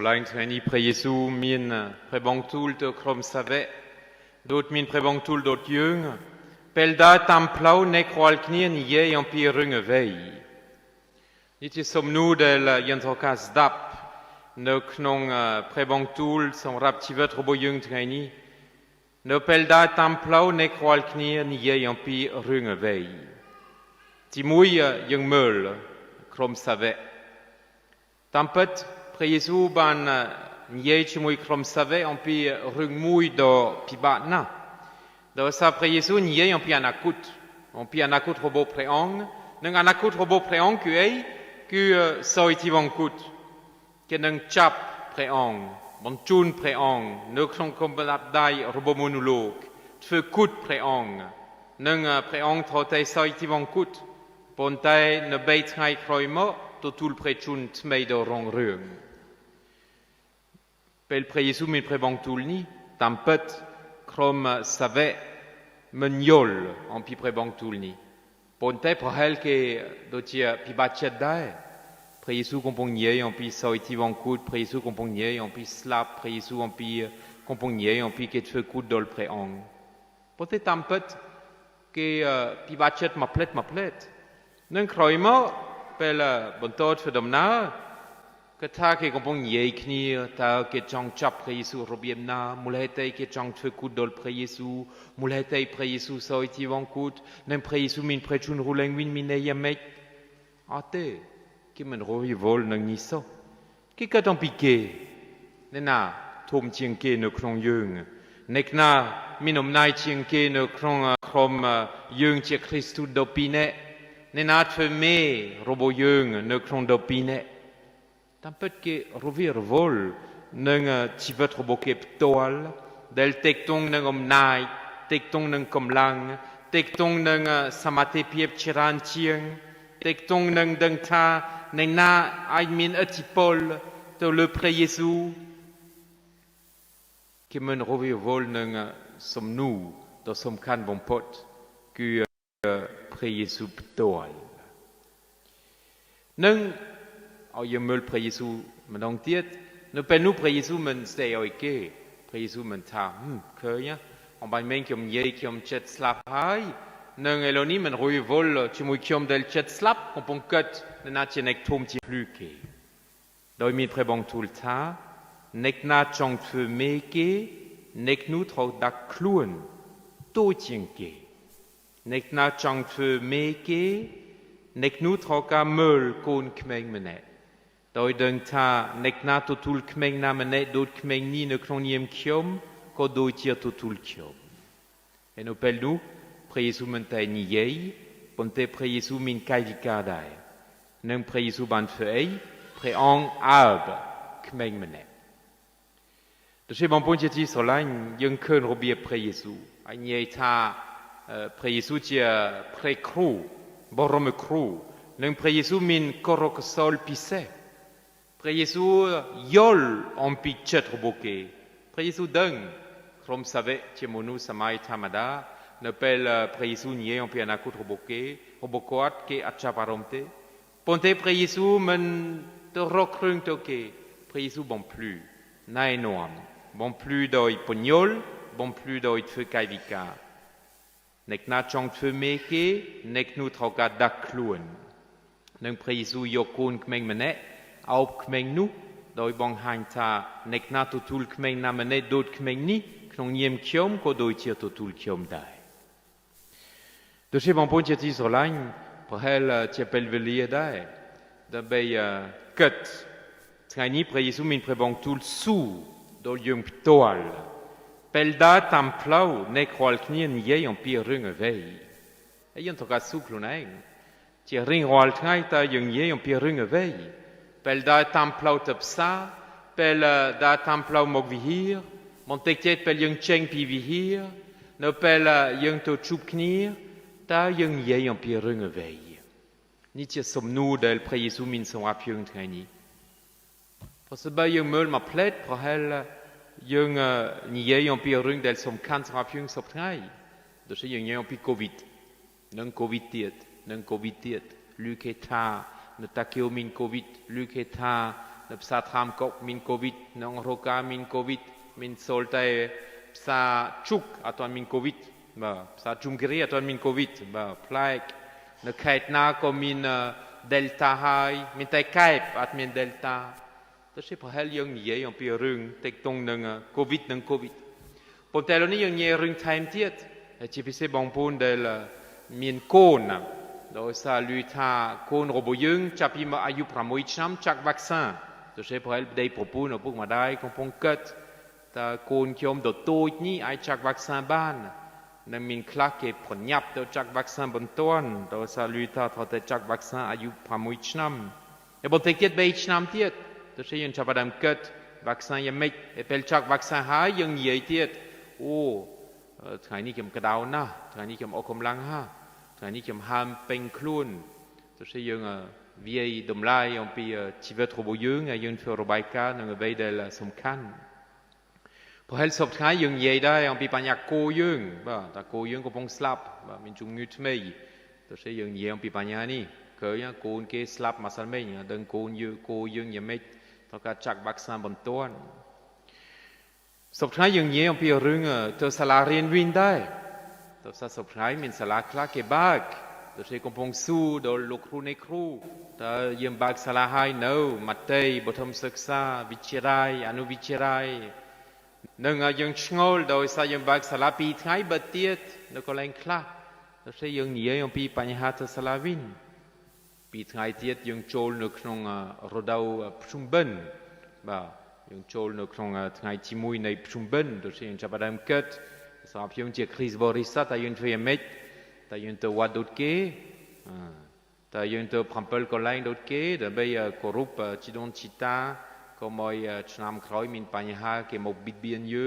Solange treni pre Jesu min prebangtul te krom save, dot min prebangtul dot jung, pelda tam plau ne kroal knier ni je en pi runge vei. Dit is som nu del jentrokas dap, ne knong prebangtul som raptivet robo jung treni, ne pelda tam plau ne kroal knier ni je en pi runge vei. Timui jung meul krom save. Tampet pre Jesu ban niei chimui krom save en pi rungmui do pibatna. Do sa pre Jesu niei en pi anakut robo preong, neng anakut robo preong kuei ku soitivangkut. Ke neng chap preong, bon chun preong, ne klong kombalap dai robo monolog, tfe kut preong, neng preong trotei soitivangkut, pontai ne beit ngai kroimo, totul prechun tmei do rong rung. Pel pre Jesu min prebangtul ni, tampet krom save menyol en pi prebangtul ni. Ponte prohel ke dotia pi bachet dae. Pre Jesu kompong niei en pi soiti vankut, pre Jesu kompong niei en pi slap, pre Jesu en pi kompong niei en pi ket fekut dol preong. Ponte tampet ke pi bachet ma plet. Neng kroimo pel bontot fedomna ke ta ke kompong niei knir ta ke chang chap pre Jesu robiemna mulhetei ke chang fekut dol pre Jesu mulhetei pre Jesu soiti vankut nem pre Jesu min prechun ruleng win min yemek ate ke men rohi vol nang niso ke katam pike nena tom chieng ke no krong yeung nekna minom nai chieng ke no krong krom yeung che Christu dopine nenat fe me robo yeung ne krong dopine tampet ke rovir vol neng tivet robo kep toal del tektong neng omnai tektong neng komlang tektong neng samate piep chiran chieng tektong neng deng ta neng na ai min etipol to le pre Jesu ke men rovir vol neng som nu do som kan bon pot ku pre Jesu ptoal. Neng au je meul pre Jesu menong tiet, ne pen nu pre Jesu men stay oike, pre Jesu men ta, keurja, on ban men kiom ye kiom chet slap hai, neng eloni men roi vol chimui kiom del chet slap, kompon ket nena tienek tom ti pluke. Doi min prebang tul ta, nek na chong tfe meke, nek nu trok dak kluen, to tienke. Nek na chang tfe meke, nek nu troka meul kon kmeng mene. Doi deng ta nek na totul kmeng na mene dot kmeng ni ne kloniem kiom, ko do tir totul kiom. En opel nu, pre Jesu men ta ni yei, ponte pre Jesu min kaivika dai. Neng pre Jesu ban fe ei, pre ang ab kmeng mene. De che bon pon ti solain, yung keun robie pre Jesu. Ai niei ta pre Jesu tia pre cru, borome cru, neng pre Jesu min korok sol pise. Pre Jesu yol en pi chet roboke. Pre Jesu deng, krom save tia monu samai tamada, ne pel pre Jesu nie en pi anakut roboke, robokoat ke achaparomte. Ponte pre Jesu men te rokrung toke, pre Jesu bon plus, na enoam, bon plus doi ponyol, bon plus doi tfe kaivika. Nek na chong tfe meke, nek nu troka dak kluen. Neng pre Jesu yokun kmeng mene, aup kmeng nu, doi bong hain ta, nek na totul kmeng na mene dot kmeng ni, knong niem kiom, ko doi tir totul kiom dai. Doche bon pon tia ti solain, prehel tia pelvelie dai, da bei ket, trani pre Jesu min prebang tul su, dol yung ptoal, pelda tam plau ne kroal knir ni ye en pi runge vei. E yon toka sukluneng. Ti ring roal tngai ta yung ye en pi runge vei. Pelda tam plau tepsa, pel da tam plau mok vihir, montektet pel yung cheng pi vihir, no pel yung to chup knir, ta yung ye en pi runge vei. Ni tia som nu del pre Jesu min som rap yung tngai. Pro se ba yung meul ma plet pro hel yung ni ye en pi rung del som kant rap yung sop tngai. Do se yung ye en pi Covid. Neng Covid tiet, luke ta, ne takeo min Covid, luke ta, ภาษาทามก็มินโควิดน้องโรกามินโควิดมินโซลเตภาษาชุกอัตวันมินโควิดบ่ภาษาจุมกรีอัตวันมินโควิดบ่พลายในเขตนาก็มินเดลต้าไฮมินไตไกป์อัตมินเดลต้าแต่ใช่พอเฮลยังเยี่ยงปีรึงเต็กตรงหนึ่งโควิดหนึ่งโควิดผมแต่เรานี่ยังเยี่ยรึงไทม์เทียดที่พิเศษบางพูนเดลมีนโคนโดยสาลุทาโคนโรบยึงจับพิมาอายุประมาณช้ำจากวัคซีนแต่ใช่พอเฮลได้ประพูนเอาพวกมาได้ของพงเกิดแต่โคนเขียมโดดโต้นี่ไอจากวัคซีนบ้านนั่นมีคลาเก็บผลยับโดยจากวัคซีนบนต้นโดยสาลุทาทอดจากวัคซีนอายุประมาณช้ำแต่บนเทียดไปช้ำเทียดแต่ใช่ยังชาวบ้านเกิดวัคซีนยังไม่เป็นจากวัคซีนหายยังเยี่ยเทียดโอ้ทางนี้เกี่ยมกระดาวนะทางนี้เกี่ยมออกกำลังฮะทางนี้เกี่ยมห้ามเป็นคลุนแต่ใช่ยังวิยดมไล่ยังปีชีวิตรูบยังยังเฟอร์บายกาหนึ่งใบเดลสำคัญพอเฮลสอบท้ายยังเยี่ยได้ยังปีปัญญาโกยังบ่แต่โกยังก็พงสลับบ่มินจุงงึดไม่แต่ใช่ยังเยี่ยยังปีปัญญานี่เคยยังโกนเกสลับมาสันไม่ยังเดินโกนยังโกยังยังไม่ต้องการจักวัคซีนบนต้นสุดท้ายยังเยี่ยมพี่เรื่องตัวสลาเรียนวินได้ตัวสุดท้ายมีสลาคลาเก็บบักตัวใช้กำปองสู้โดนลูกครูในครูแต่ยังบักสลาให้เนื้อมัดเตยบทมศึกษาวิจัยอนุวิจัยหนึ่งยังชงอลโดยสายยังบักสลาปีท้ายบัดเตียดแล้วก็แรงคลาตัวใช้ยังเยี่ยมพี่ปัญหาตัวสลาวินปีท้ายเตียดยังโจลนึกนงรดาวชุมบันบ่ยังโจลนึกนงทางที่มุยในชุมบันตัวเช่นจับดามเกิดสำหรับยังเจคริสบริษัทแต่ยังเฟียเม็ดแต่ยังตัววัดดุดเกแต่ยังตัวพัมเปิลก็ไล่ดุดเกแต่ไปกรุบจิดอนจิตาก็มอยชนามคล้อยมินปัญหาเกี่ยวกับบิดเบียนยั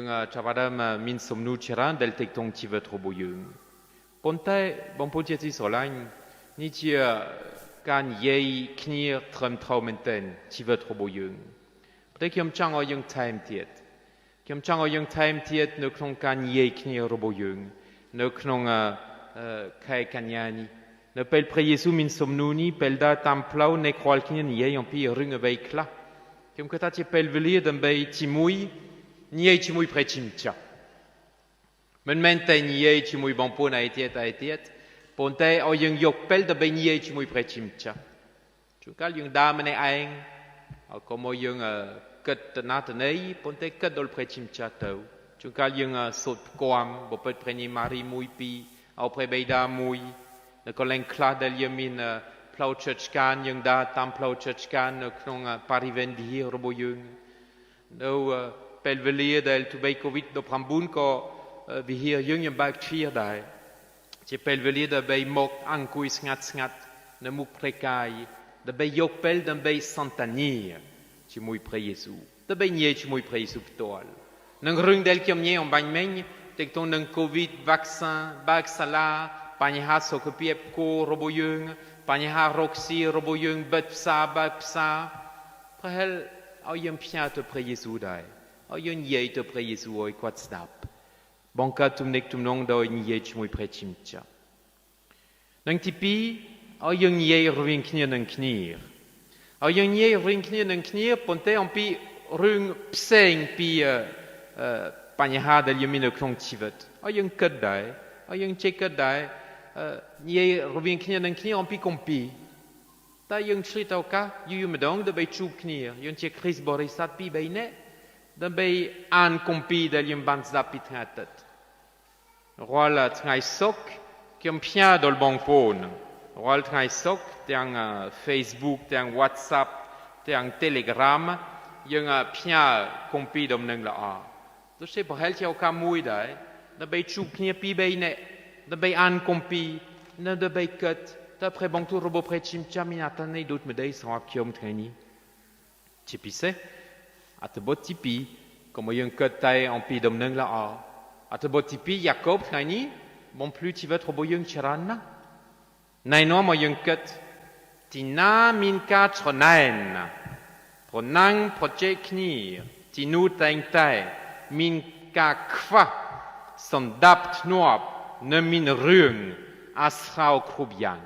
งจับดามมินสมนุชรันเดลเทคตงชีวิตรูบยังปนแต่บางพูดที่สลัยนี่เชื่อการเยี่ยขณีทรัมทาวเมนเทนชีวิตรูบยังแต่เกี่ยมจังเอายังไทม์เทียดเกี่ยมจังเอายังไทม์เทียดในโครงการเยี่ยขณีรูบยังในโครงใครกันยานีในเป็นพระเยซูมินสมนูนีเป็นดาตามพลาวในควอลขณีเยี่ยยังพี่รึงเอาไว้คลาเกี่ยมก็ตัดจะเป็นเวลีดันไปชิมุยเยี่ยชิมุยเพรชิมจ้ามันแม้แต่เยี่ยชิมุยบางปูนไอเทียดปนแต่เอายังยกเปลดับเยี่ยชิมุยเพรชิมจ้าจุกายังดามันในเองเอาก็มยังเกิดนาตนี้ปนแต่เกิดโดนเพรชิมจ้าเต้าจุกายังสุดความบ่เปิดเพรนิมารีมุยปีเอาเพรใบดามุยแล้วก็แรงคลาดเดลยมินพลาวเชิดการยังดาตามพลาวเชิดการในครองปาริเวนดีรบยังแล้วเป็นเวลีเดลทุบโควิดดพรำบุญก็วิเหยังบักเชียได้จะเป็นเวลีเดลไปมกอังคุยสงัดในมุกเพรกายเดลไปยกเปลเดลไปสันตานีชิมุยพระเยซูเดลไปเยี่ยชิมุยพระเยซูตัวนังเรื่องเดลเกี่ยมเยี่ยมบังเมงติดตรงนังโควิดวัคซีนบักสลาปัญหาสุขภาพโครบยังปัญหาโรคซีรบยังบัดซาบัดซาพระเฮลเอายังพิจารณาตัวพระเยซูได้เอายังเยี่ยตัวพระเยซูไว้กวาดสดับบังคับทุกเด็กทุกน้องโดยเยี่ยชิมุยพระชิมจ้านังที่ปีเอายังเยี่ยเรื่องขี้นังขี้เอายังเยี่ยเรื่องขี้นังขี้ปนแต่อันปีเรื่องเสียงปีปัญหาเดลยมินในครองชีวิตเอายังเกิดได้เอายังเช็คเกิดได้เยี่ยเรื่องขี้นังขี้อันปีคมปีแต่ยังชีวิตเอาค่ะอยู่ไม่ต้องเดินไปจูบขี้ยังเช็คคริสบริษัทปีใบเน่เดินไปอ่านคมปีเดลยมบันซับปีทั้งตัดรัวละทั้งสกเกี่ยมพิจารณาดอลบองโฟนรัวละทั้งสกทั้งเฟซบุ๊กทั้งวอทแอปทั้งเทเลกราฟยังพิจารณาคมปีดมนึงละตัวเชฟพอเฮลที่เอาคำมุยได้เดินไปจูบขี้ปีใบเน่เดินไปอ่านคมปีเดินไปเกิดแต่พระบังตัวระบบเพชิมจามินาตันในดูดไม่ได้สำหรับเกี่ยมทั้งนี้ชิพิเศษอัตบทที่ปีก็มายังเกิดใจอันปีดมนึงละอัตบทที่ปียากอบไงนี้บางพลูชีวิตรบยังเชรันนะในน้องมายังเกิดที่น้ามินกาชนายนะพอนั่งพอเจคนีที่นูแต่งใจมินกาขวะสันดับนวบเนมินเรื่องอาสาวครุบยัง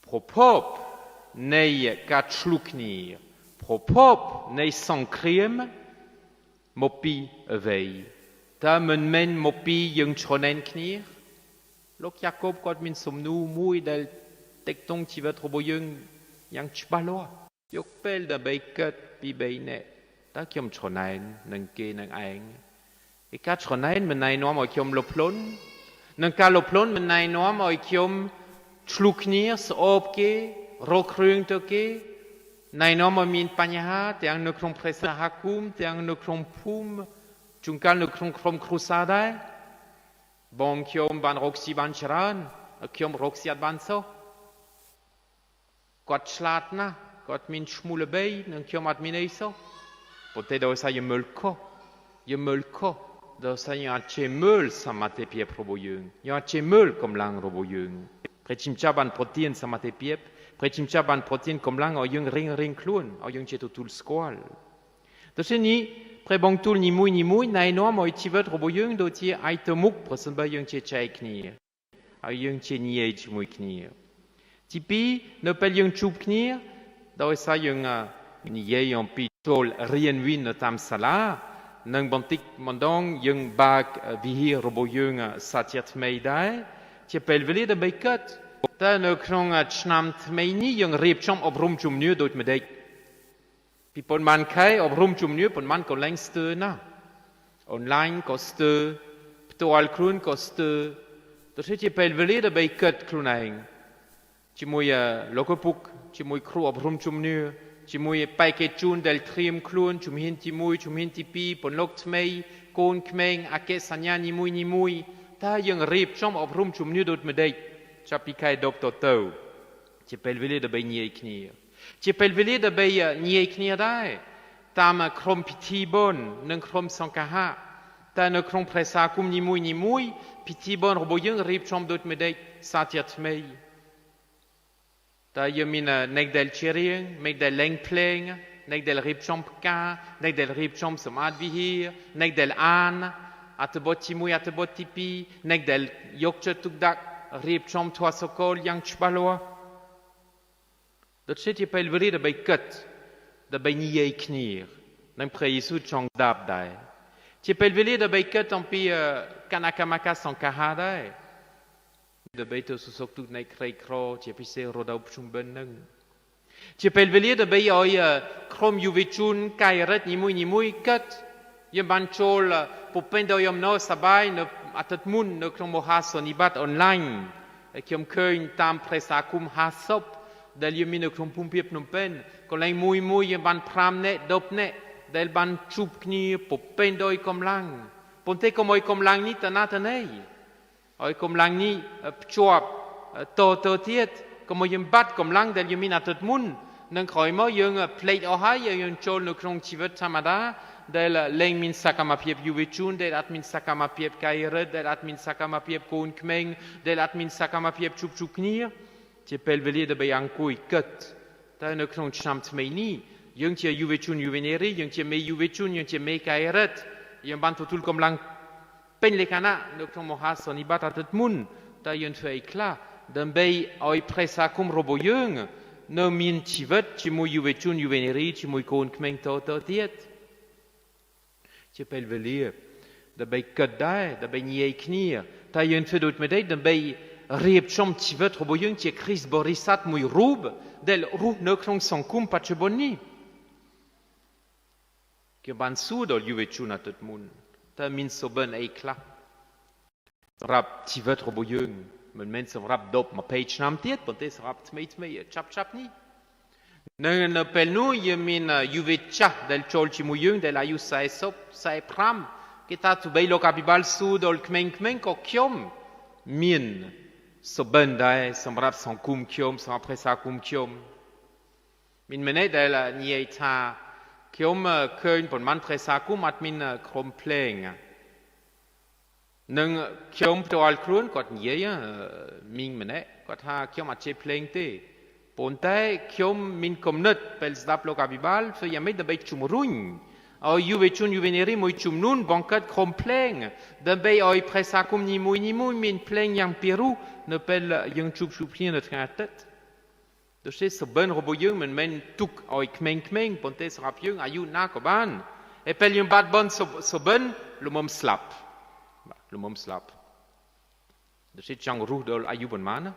พ pro pop nei kat schluknir pro pop nei sankriem mopi evei ta men mopi yung chonen knir lok Jacob god min somnu mui del tektong tivet robo yang chbaloa yok pel da beikat pi beine ta kiom chonen nang ke nang aeng e kat chonen men nai nom o kiom loplon nang ka loplon men nai nom o kiom schluknir s opke rokrung toke nai nom o min panyaha te ang no krom presa hakum te ang no krom pum Junkal no krom crusada bon kiom ban roxy ban charan kiom roxy ad ban so Gott schlatna Gott min schmule bei nang kiom ad min eiso pote do sa ye mulko do sa ye che mul samate pie proboyung ye che mul kom lang roboyung prechimcha ban protein samate pie prechimcha ban protein kom lang o yung ring klun o yung che tul squal do se ni Prebong tul ni mui, na enorm oi tivet robo yung do tie aitemuk presen ba yung che chai knir. A yung che niej mui knir. Tipi, ne pel yung chup knir, da sa yung niej yon pi tol rien win no tam sala, nang bantik mandong yung bag vihir robo yung satiat meidai, tie pel veli de beikat. Ta ne krong chnamt meini yung rip chom obrum chum nu dot medek. Pi pon man kai ob rum chum nu pon man ko leng stu na online ko stu to al krun ko stu to se ti pel veli de bei kat krunaing ti moy lokopuk ti moy kru ob rum chum nu ti moy pai ke chun del trim klun chum hin ti pi pon lok tmei kon kmeng ake sanya ni mui ta yung rip chom ob rum chum nu dot medei chapi kai dok to to ti pel veli de bei ni knir Ti pel veli de bei nie knir dai tam krom piti bon nang krom sankaha ta ne krom presa kum ni mui piti bon roboyung rip chom dot medei satiat mei ta yemina nek del chering mek del leng pleng nek del rip chom ka nek del rip chom samad vihir nek del an at boti mui at boti pi nek del yokche tukdak rip chom twa sokol yang chbaloa Dat zit je pel verreden bij kut, dat bij niet je knier. Dan pre Jezus chong dab dai. Je pel verreden bij kut dan pi kanakamaka san kahadai. De beter zo sok doet nee krijg kro, je pisse roda op zo'n benning. Je pel verreden bij je krom juvichun kairet ni mui kut. Je ban chol popendo yom no sabai ne atat mun ne krom mohaso ni bat online. Ik yom keun tam presakum hasop. Del yemi ne krom pum piep pen koleng mui ye ban pram ne dop ne del ban chup kni popen doi kom lang ponte kom oi kom lang ni tanata nei oi kom lang ni pchuap to tiet kom oi bat kom lang del yemi na tot mun nang khoi mo yung plate o hai yung chol no krom chivet samada del leng min sakama piep yuvichun del admin sakama piep kairet del admin sakama piep kon kmeng del admin sakama piep chup knir Je pel veli de bij ankoi kut. Ta ne kron chamt mei ni. Yung tia juvichun juveneri, yung tia mei juvichun, yung tia mei kairet. Yung ban totul kom lang pen le kana, ne kron mohas son ibat atet mun. Ta yung fei kla. Dan bei oi presa kum robo yung. No min chivet, chi mui juvichun juveneri, chi mui kon kmeng to tiet. Je pel veli de bij kut dae, de bij nie knir. Ta yung fei dut medei, dan bei Riep chom tivet roboyung tie Chris Borisat mui roub del roub ne krong son kum patche bonni. Ke ban soudol juvetchun at et moun. Ta min so ben eikla. Rap tivet roboyung. Men som rap dop ma page nam tiet, pontes rap tmei chap ni. Ne pel nou ye min juvetcha del chol chimuyung del ayus sa esop sa e pram. Ke ta tu beilo kapibal soudol kmeng ko kiom min. So ben dai, som rap son kum kiom, som apres sa kum kiom. Min menet del nie ta kiom keun pon man presa kum at min krom pleng. Nung kiom to al krun kot nie ming menet, kot ha kiom at che pleng te. Pon tai kiom min kom net pel zdap lo kabibal, fe yamet de beit chumruin. O juvetchun juveneri moi chum nun bankat krom pleng. Dan bei oi presa kum ni mui min pleng yang peru ne pel yung chup chupien de tratet. ตัวเช่สบันรบยังมันแม่นตุกเอาอีกเมงเมงปนเตสรับยังอายุน้ากว่าบ้านเอเปลยังบาดบอลสบันลุมสลับลุมสลับตัวเช่จังรู้ดอลอายุบนมานะ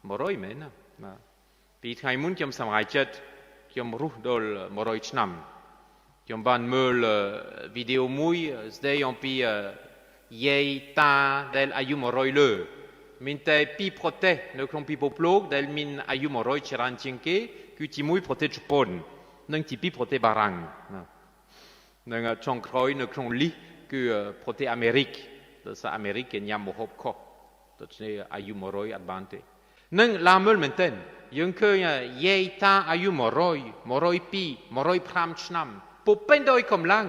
มรอยแม่นะปีไทยมุนจำสมัยจัดจำรู้ดอลมรอยชนำจำบ้านเมื่อวิดีโอมุยสเดียงปีเยตาเดลอายุมรอยเลยมินแต่ปีโปรเตในครองปีโปโปลกเดลมินอายุมรอยเชรันจิงเกคือจิมุยโปรเตจุปนนั่งจีปีโปรเตบารังนั่งช่องคอยในครองลีคือโปรเตอเมริกตัวสอเมริกยามโมฮบคอตัวนี้อายุมรอยอัดบานเตนั่งลาเมลเหมือนเต้นยังเคยเยตาอายุมรอยปีมรอยพรามชนำปุ๊บเป็นโดยกำลัง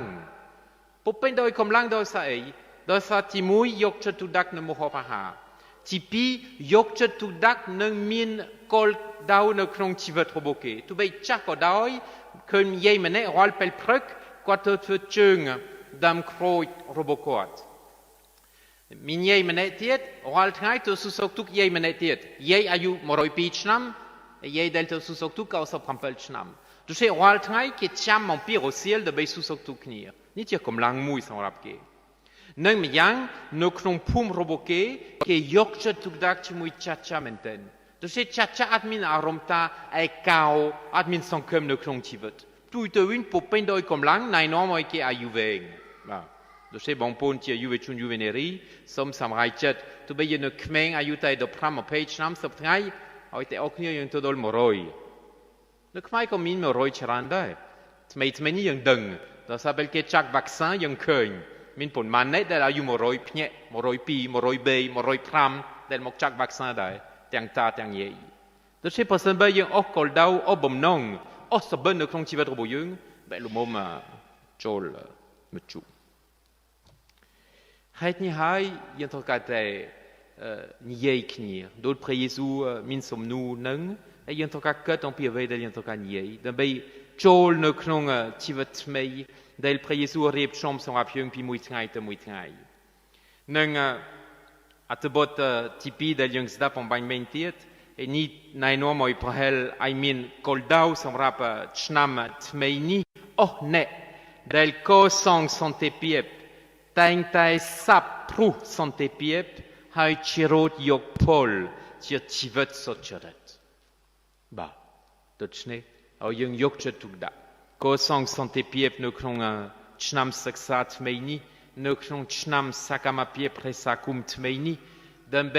ปุ๊บเป็นโดยกำลังโดยสายโดยสาจิมุยยกจตุดักในโมฮบหาที่ปียกจตุดักนั่งมินกอลดาวในครองชีวิตโรบเกตุไปจักก็ได้เคยมีมันเนี่ยรัลเปลพรึกกว่าตัวเชิงดำโครยโรบกอดมีเย่มันเนี่ยเทียดรัลทั้งตัวสุสกทุกเย่มันเนี่ยเทียดเย่อายุมรอยปีชนำเย่เดลตัวสุสกทุกเขาสับพัมเปิลชนำดูเช่รัลทั้งเกิดจำมันปีโรเซียลเดไปสุสกทุกนี้นี่จะกำลังมุยสำหรับเกนั่งมียังนกนงพุ่มโรบเกเกยกจตุดักชิมุยชัดชาเมนเทนตัวเช่ชัดชาอัดมินอารมณ์ตาไอเกาอัดมินสังคมนกนงชีวิตตัวตัววินปุ๊บเป็นโดยกำลังในน้องมอยเกอายุเวงตัวเช่บางปนที่อายุเวชุนยูเวเนรีสมสมัยจัดตัวไปยันกเมงอายุไตดพรามเพจน้ำสับไงเอาแต่ออกเนี่ยยังตัวดอลมรอยนึกไม่ก็มีมรอยชรันได้ทำไมนี่ยังดึงตัวซาเบลเกจักวัคซีนยังเคยมินผลมันเนี่ยได้อายุมรอยเพี้ยมรอยปีมรอยเบย์มรอยพรามได้มกจักวัคซีนได้แต่งตาแต่งเย่ตัวเช่ภาษาเบย์ยังออกกอลดาวออกบ่มน้องออกสบในครองชีวิตระบบยังแบบลุมมาโจลมุจูให้นี่ให้ยังต้องการแต่นิยายขณีโดยพระเยซูมินสมนูนึงไอ้ยังต้องการเกิดต้องเพียรไว้ได้ยังต้องการนิยายดังไปโจลในครองชีวิตไม่ได้พระเยซูเรียบชมสำหรับยังพิมุยไงแต่มุยไงนั่งอัตบทที่ปีได้ยังสดับของบังเมนเทียดไอ้นี่ในน้อมอยพระเฮลไอมินกอลดาวสำหรับชนามทเมนี่โอ้เน่ได้ก็ส่งสันเตเปียบแต่งแต่สับพรุสันเตเปียบให้ชิโรดยกพลที่ชีวิตสดเจริญบ่าตัวนี้เอายังยกจะถูกด่าก็ส่งสันเตเปียบนึกคงชนามศึกษาทเมนี่นึกคงชนามสักมาเปียบให้สักุมทเมนี่ดังไป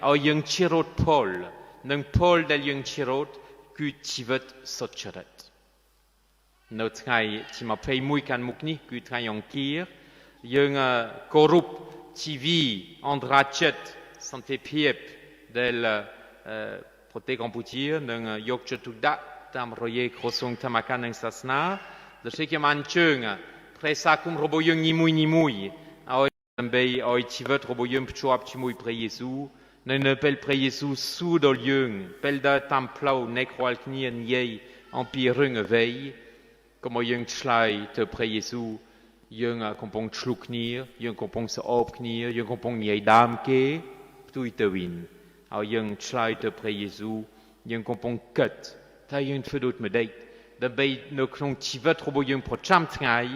เอายังชิโรดพลนึงพลได้ยังชิโรดคือชีวิตสดเจริญนึกไงที่มาเพย์มุยกันมุกนี้คือไงยังเกียร์ยังกรุปทีวีอันดราเชตสันเตเปียบเดลโปรเตกัมพูชีนึงยกจะถูกด่าตามรอยโคสงธรรมการในศาสนาแต่สิ่งที่มันเชิงพระสักคุมรบยังนิมุยเอาไปเอาชีวิตรบยังพช่วยชิมุยพระเยซูในเนเปลพระเยซูสู้ดอลยังเปลดาตัมพลาวในครัวนี้ยันยัยอันปีรึงเวย์ก็มายังชลายเธอพระเยซูยังคงปงชลุกนี้ยังคงปงสอบนี้ยังคงปงยัยดามเกตุยเตวินเอายังชลายเธอพระเยซูยังคงปงกัดถ้ายังฟื้นมาได้ดับไปในครองชีวิตรบยังพอจำทั้ง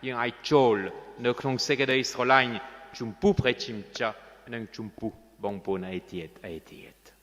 ยังไอโจลในครองเสกได้อิสราเอลจุมปูพระชิมจ้านั่งจุมปูบองปนไอเทียด